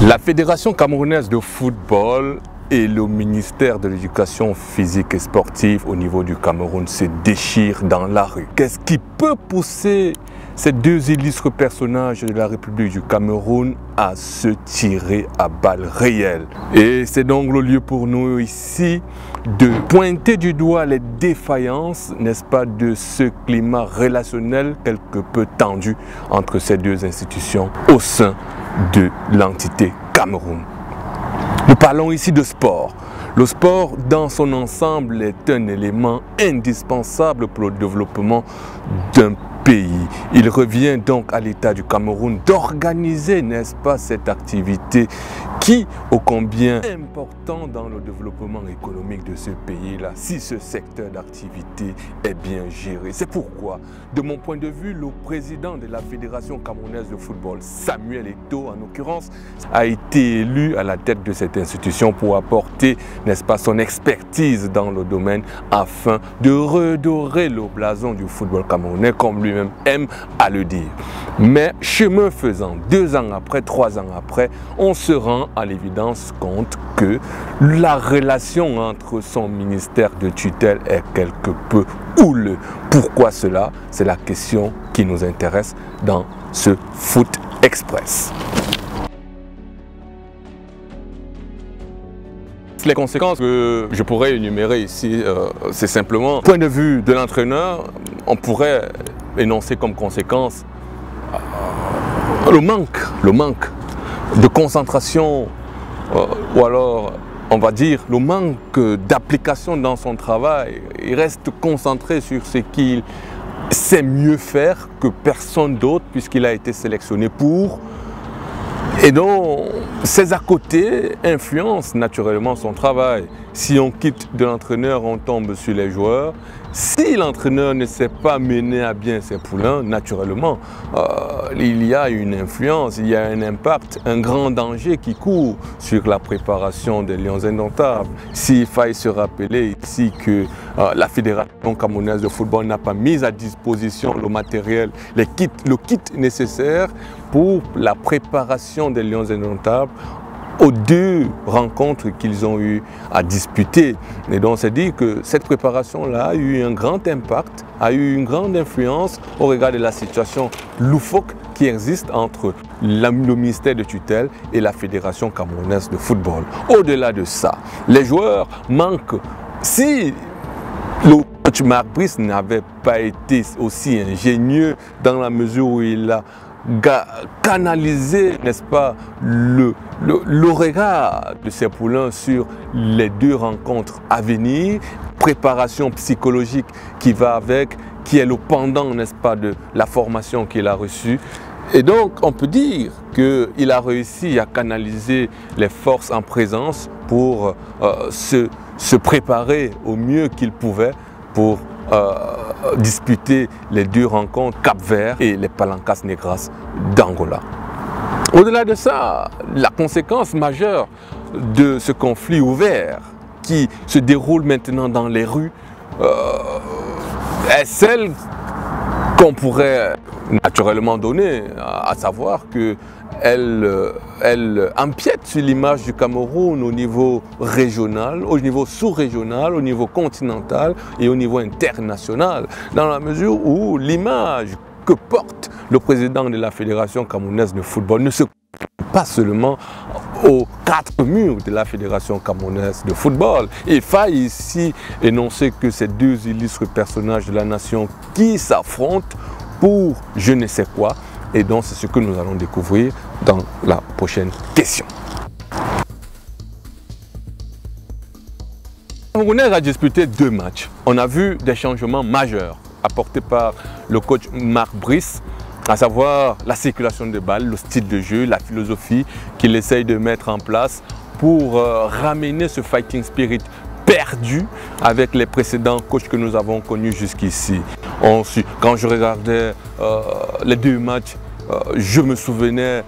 La Fédération camerounaise de football et le ministère de l'Éducation physique et sportive au niveau du Cameroun se déchirent dans la rue. Qu'est-ce qui peut pousser ces deux illustres personnages de la République du Cameroun à se tirer à balles réelles? Et c'est donc le lieu pour nous ici de pointer du doigt les défaillances, n'est-ce pas, de ce climat relationnel quelque peu tendu entre ces deux institutions au sein de l'entité Cameroun. Nous parlons ici de sport. Le sport dans son ensemble est un élément indispensable pour le développement d'un pays. Il revient donc à l'État du Cameroun d'organiser, n'est-ce pas, cette activité qui, ô combien important dans le développement économique de ce pays-là, si ce secteur d'activité est bien géré. C'est pourquoi, de mon point de vue, le président de la Fédération camerounaise de football, Samuel Eto'o en l'occurrence, a été élu à la tête de cette institution pour apporter, n'est-ce pas, son expertise dans le domaine afin de redorer le blason du football camerounais, comme lui-même aime à le dire. Mais chemin faisant, 2 ans après, 3 ans après, on se rend à l'évidence compte que la relation entre son ministère de tutelle est quelque peu houleux. Pourquoi cela? C'est la question qui nous intéresse dans ce Foot Express. Les conséquences que je pourrais énumérer ici, c'est simplement, point de vue de l'entraîneur, on pourrait énoncer comme conséquence le manque de concentration, ou alors on va dire le manque d'application dans son travail. Il reste concentré sur ce qu'il sait mieux faire que personne d'autre puisqu'il a été sélectionné pour. Et donc, ces à côté influencent naturellement son travail. Si on quitte de l'entraîneur, on tombe sur les joueurs. Si l'entraîneur ne sait pas mener à bien ses poulains, naturellement, il y a une influence, il y a un impact, un grand danger qui court sur la préparation des Lions indomptables. S'il faille se rappeler ici que la Fédération camerounaise de football n'a pas mis à disposition le matériel, le kit nécessaire pour la préparation des Lions indomptables aux 2 rencontres qu'ils ont eu à disputer. Et donc c'est dit que cette préparation-là a eu un grand impact, a eu une grande influence au regard de la situation loufoque qui existe entre le ministère de tutelle et la Fédération camerounaise de football. Au-delà de ça, les joueurs manquent. Si le coach Marc Brice n'avait pas été aussi ingénieux dans la mesure où il a canaliser, n'est-ce pas, le regard de ces poulains sur les 2 rencontres à venir, préparation psychologique qui va avec, qui est le pendant, n'est-ce pas, de la formation qu'il a reçue. Et donc, on peut dire qu'il a réussi à canaliser les forces en présence pour se préparer au mieux qu'il pouvait pour disputer les 2 rencontres Cap-Vert et les Palancas Negras d'Angola. Au-delà de ça, la conséquence majeure de ce conflit ouvert qui se déroule maintenant dans les rues est celle qu'on pourrait naturellement donner, à savoir que elle empiète sur l'image du Cameroun au niveau régional, au niveau sous-régional, au niveau continental et au niveau international, dans la mesure où l'image que porte le président de la Fédération camerounaise de football ne se pas seulement aux 4 murs de la Fédération camerounaise de football. Il faille ici énoncer que ces 2 illustres personnages de la nation qui s'affrontent pour je ne sais quoi. Et donc c'est ce que nous allons découvrir dans la prochaine question. Le Camerounais a disputé 2 matchs. On a vu des changements majeurs apportés par le coach Marc Brice, à savoir la circulation de balles, le style de jeu, la philosophie qu'il essaye de mettre en place pour ramener ce fighting spirit perdu avec les précédents coachs que nous avons connus jusqu'ici. Quand je regardais les 2 matchs je me souvenais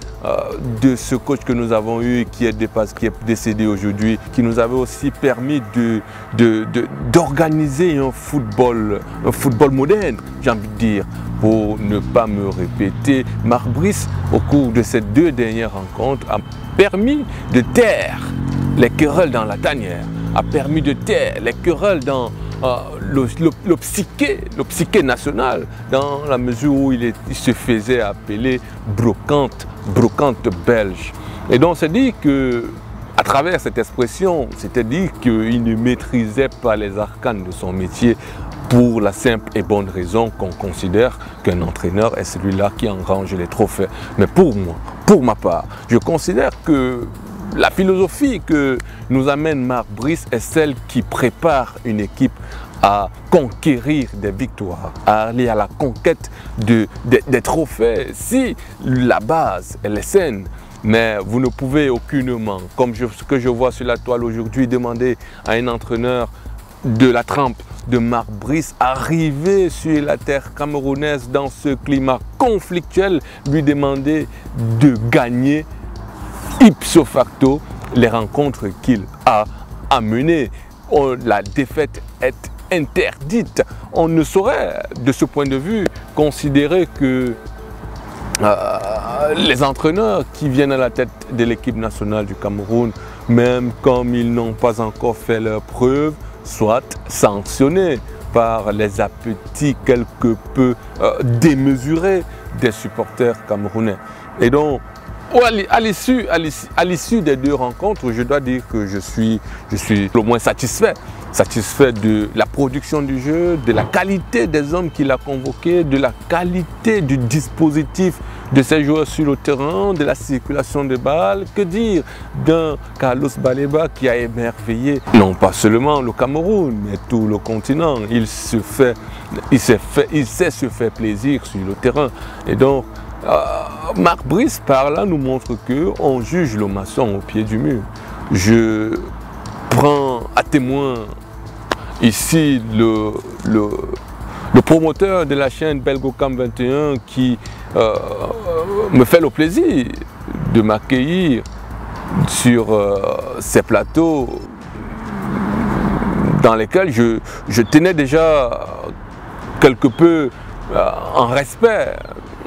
de ce coach que nous avons eu qui est décédé aujourd'hui, qui nous avait aussi permis d'organiser un football moderne, j'ai envie de dire. Pour ne pas me répéter, Marc Brice, au cours de ces 2 dernières rencontres, a permis de taire les querelles dans la tanière, a permis de taire les querelles dans le psyché national, dans la mesure où il se faisait appeler brocante belge. Et donc c'est dit que, à travers cette expression, c'était dit qu'il ne maîtrisait pas les arcanes de son métier, pour la simple et bonne raison qu'on considère qu'un entraîneur est celui-là qui engrange les trophées. Mais pour moi, pour ma part, je considère que la philosophie que nous amène Marc Brice est celle qui prépare une équipe à conquérir des victoires, à aller à la conquête des trophées. Si la base, elle est saine, mais vous ne pouvez aucunement, comme ce que je vois sur la toile aujourd'hui, demander à un entraîneur de la trempe de Marc Brice arriver sur la terre camerounaise dans ce climat conflictuel, lui demander de gagner ipso facto les rencontres qu'il a menées. La défaite est interdite. On ne saurait, de ce point de vue, considérer que les entraîneurs qui viennent à la tête de l'équipe nationale du Cameroun, même comme ils n'ont pas encore fait leurs preuves, soient sanctionnés par les appétits quelque peu démesurés des supporters camerounais. Et donc, à l'issue des 2 rencontres, je dois dire que je suis au moins satisfait de la production du jeu, de la qualité des hommes qu'il a convoqués, de la qualité du dispositif de ses joueurs sur le terrain, de la circulation de balles. Que dire d'un Carlos Baleba qui a émerveillé non pas seulement le Cameroun, mais tout le continent. Il sait se faire plaisir sur le terrain. Et donc, Marc Brice, par là, nous montre qu'on juge le maçon au pied du mur. Je prends à témoin ici le promoteur de la chaîne Belgocam 21 qui me fait le plaisir de m'accueillir sur ces plateaux dans lesquels je tenais déjà quelque peu en respect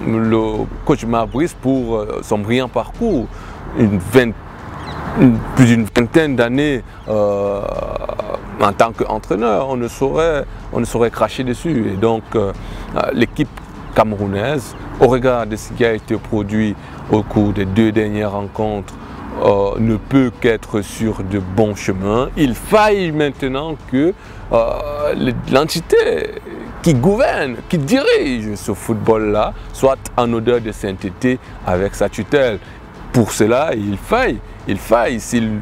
le coach Marc Brice pour son brillant parcours, plus d'une vingtaine d'années en tant qu'entraîneur. On ne saurait cracher dessus. Et donc l'équipe camerounaise, au regard de ce qui a été produit au cours des 2 dernières rencontres, ne peut qu'être sur de bons chemins. Il faille maintenant que l'entité qui gouverne, qui dirige ce football-là, soit en odeur de sainteté avec sa tutelle. Pour cela, il faille, s'il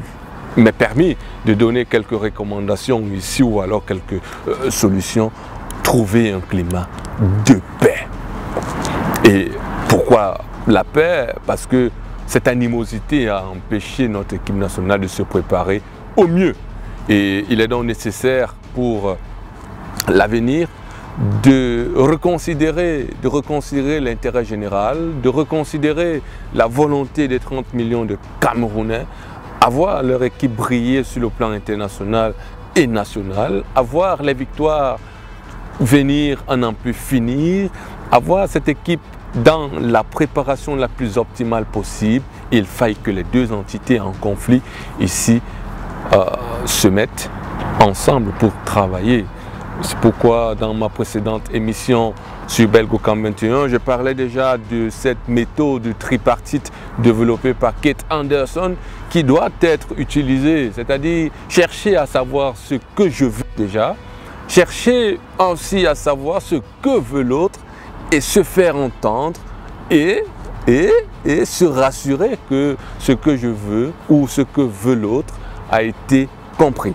m'est permis de donner quelques recommandations ici ou alors quelques solutions, trouver un climat de paix. Et pourquoi la paix? Parce que cette animosité a empêché notre équipe nationale de se préparer au mieux. Et il est donc nécessaire pour l'avenir de reconsidérer l'intérêt général, de reconsidérer la volonté des 30 millions de Camerounais, à voir leur équipe briller sur le plan international et national, à voir les victoires venir à n'en plus finir, à voir cette équipe dans la préparation la plus optimale possible. Il faille que les 2 entités en conflit ici se mettent ensemble pour travailler. C'est pourquoi dans ma précédente émission sur Belgocam 21, je parlais déjà de cette méthode tripartite développée par Kate Anderson qui doit être utilisée, c'est-à-dire chercher à savoir ce que je veux déjà, chercher aussi à savoir ce que veut l'autre et se faire entendre et se rassurer que ce que je veux ou ce que veut l'autre a été compris.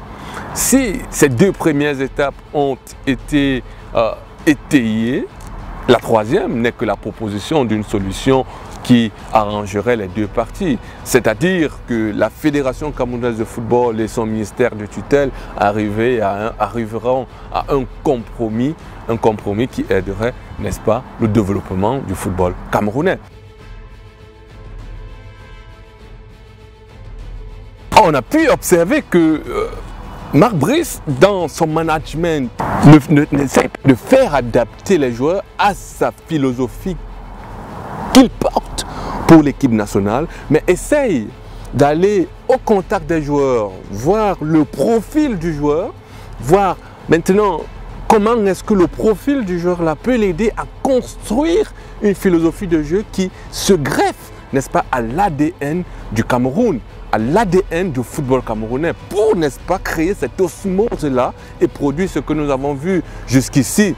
Si ces 2 premières étapes ont été étayées, la 3e n'est que la proposition d'une solution qui arrangerait les 2 parties. C'est-à-dire que la Fédération camerounaise de football et son ministère de tutelle arriveront à un compromis qui aiderait, n'est-ce pas, le développement du football camerounais. on a pu observer que Marc Brice, dans son management, n'essaie pas de faire adapter les joueurs à sa philosophie qu'il porte pour l'équipe nationale, mais essaye d'aller au contact des joueurs, voir le profil du joueur, voir maintenant comment est-ce que le profil du joueur là peut l'aider à construire une philosophie de jeu qui se greffe, n'est-ce pas, à l'ADN du Cameroun, à l'ADN du football camerounais, pour, n'est-ce pas, créer cette osmose-là et produire ce que nous avons vu jusqu'ici.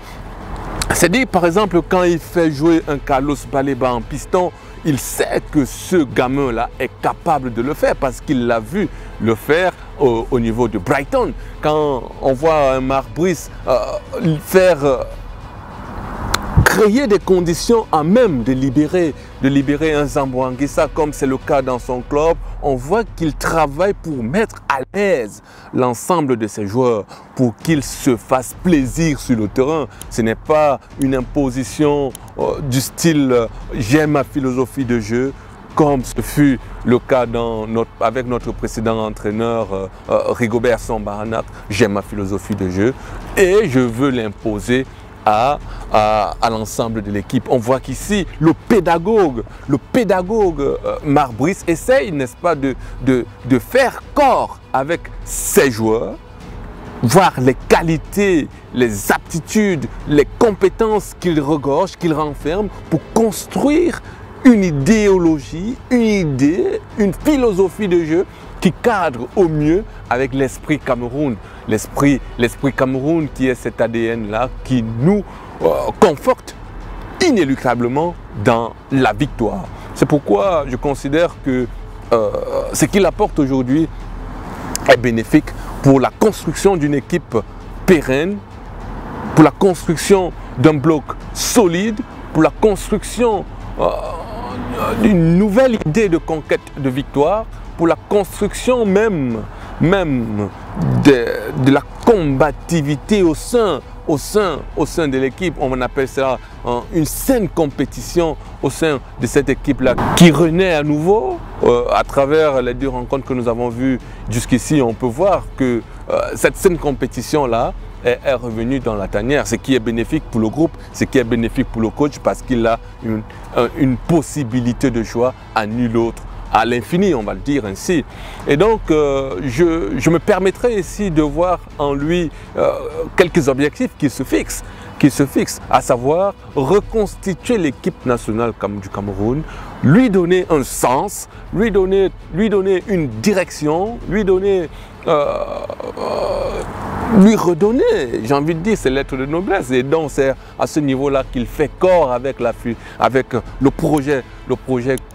C'est-à-dire, par exemple, quand il fait jouer un Carlos Baleba en piston, il sait que ce gamin-là est capable de le faire parce qu'il l'a vu le faire au niveau de Brighton. Quand on voit un Marc Brice créer des conditions à même de libérer un Zambo Anguissa, comme c'est le cas dans son club, on voit qu'il travaille pour mettre à l'aise l'ensemble de ses joueurs, pour qu'ils se fassent plaisir sur le terrain. Ce n'est pas une imposition du style « j'aime ma philosophie de jeu », comme ce fut le cas avec notre précédent entraîneur Rigobert Song-Baranak, « j'aime ma philosophie de jeu et je veux l'imposer à l'ensemble de l'équipe. » On voit qu'ici, le pédagogue Marc Brice essaye, n'est-ce pas, de faire corps avec ses joueurs, voir les qualités, les aptitudes, les compétences qu'il regorge, qu'il renferme pour construire une idéologie, une philosophie de jeu qui cadre au mieux avec l'esprit Cameroun. L'esprit Cameroun qui est cet ADN-là qui nous conforte inéluctablement dans la victoire. C'est pourquoi je considère que ce qu'il apporte aujourd'hui est bénéfique pour la construction d'une équipe pérenne, pour la construction d'un bloc solide, pour la construction d'une nouvelle idée de conquête de victoire, pour la construction même de la combativité au sein de l'équipe. On appelle ça une saine compétition au sein de cette équipe-là qui renaît à nouveau à travers les deux rencontres que nous avons vues jusqu'ici. On peut voir que cette saine compétition-là est revenue dans la tanière, ce qui est bénéfique pour le groupe, ce qui est bénéfique pour le coach parce qu'il a une possibilité de choix à nul autre, à l'infini, on va le dire ainsi. Et donc, je me permettrai ici de voir en lui quelques objectifs qui se fixent, à savoir reconstituer l'équipe nationale du Cameroun, lui donner un sens, lui donner une direction, lui redonner, j'ai envie de dire, ses lettres de noblesse. Et donc c'est à ce niveau-là qu'il fait corps avec le projet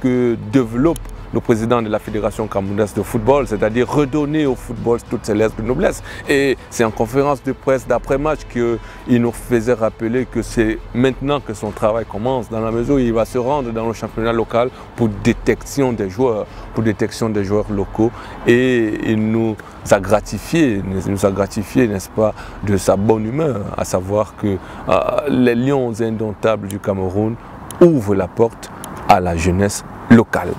que développe le président de la Fédération camerounaise de football, c'est-à-dire redonner au football toutes ses lettres de noblesse. Et c'est en conférence de presse d'après-match qu'il nous faisait rappeler que c'est maintenant que son travail commence, dans la mesure où il va se rendre dans le championnat local pour détection des joueurs, locaux. Et il nous a gratifié, n'est-ce pas, de sa bonne humeur, à savoir que les Lions indomptables du Cameroun ouvrent la porte à la jeunesse locale.